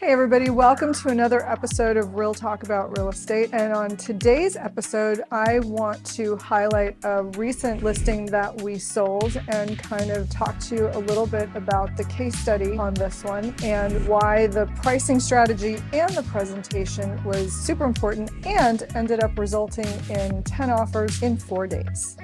Hey everybody, welcome to another episode of Real Talk About Real Estate. And on today's episode, I want to highlight a recent listing that we sold and kind of talk to you a little bit about the case study on this one and why the pricing strategy and the presentation was super important and ended up resulting in 10 offers in 4 days.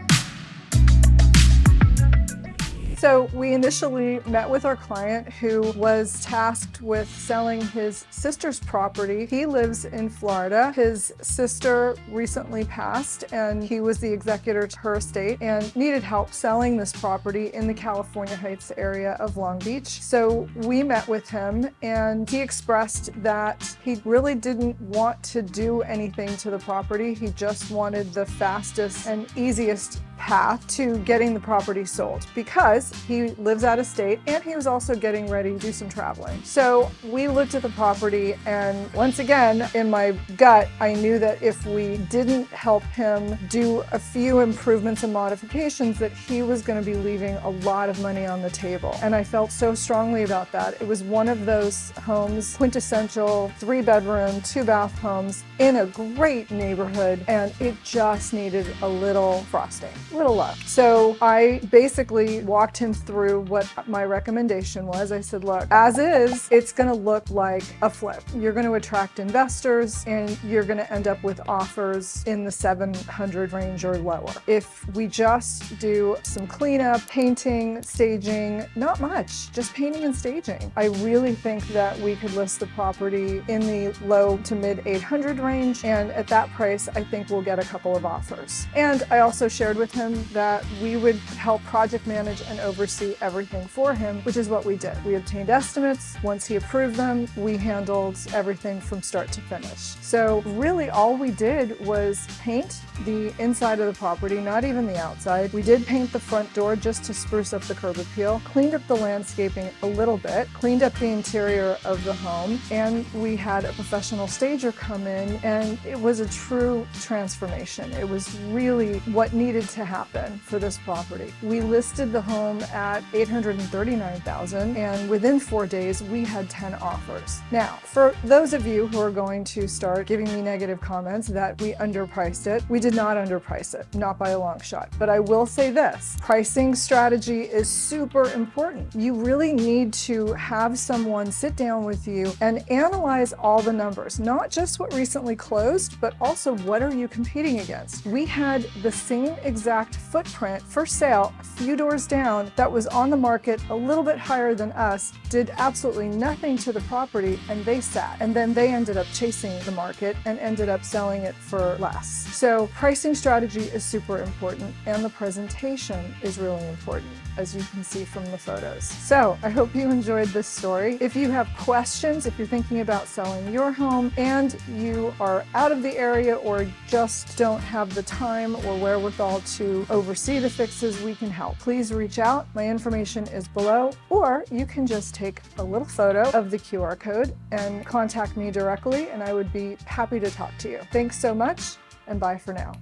So we initially met with our client who was tasked with selling his sister's property. He lives in Florida. His sister recently passed and he was the executor to her estate and needed help selling this property in the California Heights area of Long Beach. So we met with him and he expressed that he really didn't want to do anything to the property. He just wanted the fastest and easiest path to getting the property sold because he lives out of state and he was also getting ready to do some traveling. So we looked at the property and once again, in my gut, I knew that if we didn't help him do a few improvements and modifications, that he was going to be leaving a lot of money on the table. And I felt so strongly about that. It was one of those homes, quintessential 3-bedroom, 2-bath homes in a great neighborhood, and it just needed a little frosting. Little love. So I basically walked him through what my recommendation was. I said, look, as is, it's going to look like a flip. You're going to attract investors and you're going to end up with offers in the 700 range or lower. If we just do some cleanup, painting, staging, not much, just painting and staging, I really think that we could list the property in the low to mid 800 range. And at that price, I think we'll get a couple of offers. And I also shared with him that we would help project manage and oversee everything for him, which is what we did. We obtained estimates. Once he approved them, we handled everything from start to finish. So really all we did was paint the inside of the property, not even the outside. We did paint the front door just to spruce up the curb appeal, cleaned up the landscaping a little bit, cleaned up the interior of the home, and we had a professional stager come in, and it was a true transformation. It was really what needed to happen for this property. We listed the home at $839,000 and within 4 days we had 10 offers. Now, for those of you who are going to start giving me negative comments that we underpriced it, we did not underprice it, not by a long shot. But I will say this, pricing strategy is super important. You really need to have someone sit down with you and analyze all the numbers, not just what recently closed, but also what are you competing against. We had the same exact footprint for sale a few doors down that was on the market a little bit higher than us, did absolutely nothing to the property, and they sat. And then they ended up chasing the market and ended up selling it for less. So pricing strategy is super important and the presentation is really important, as you can see from the photos. So I hope you enjoyed this story. If you have questions, if you're thinking about selling your home and you are out of the area or just don't have the time or wherewithal to oversee the fixes, we can help. Please reach out. My information is below, or you can just take a little photo of the QR code and contact me directly, and I would be happy to talk to you. Thanks so much, and bye for now.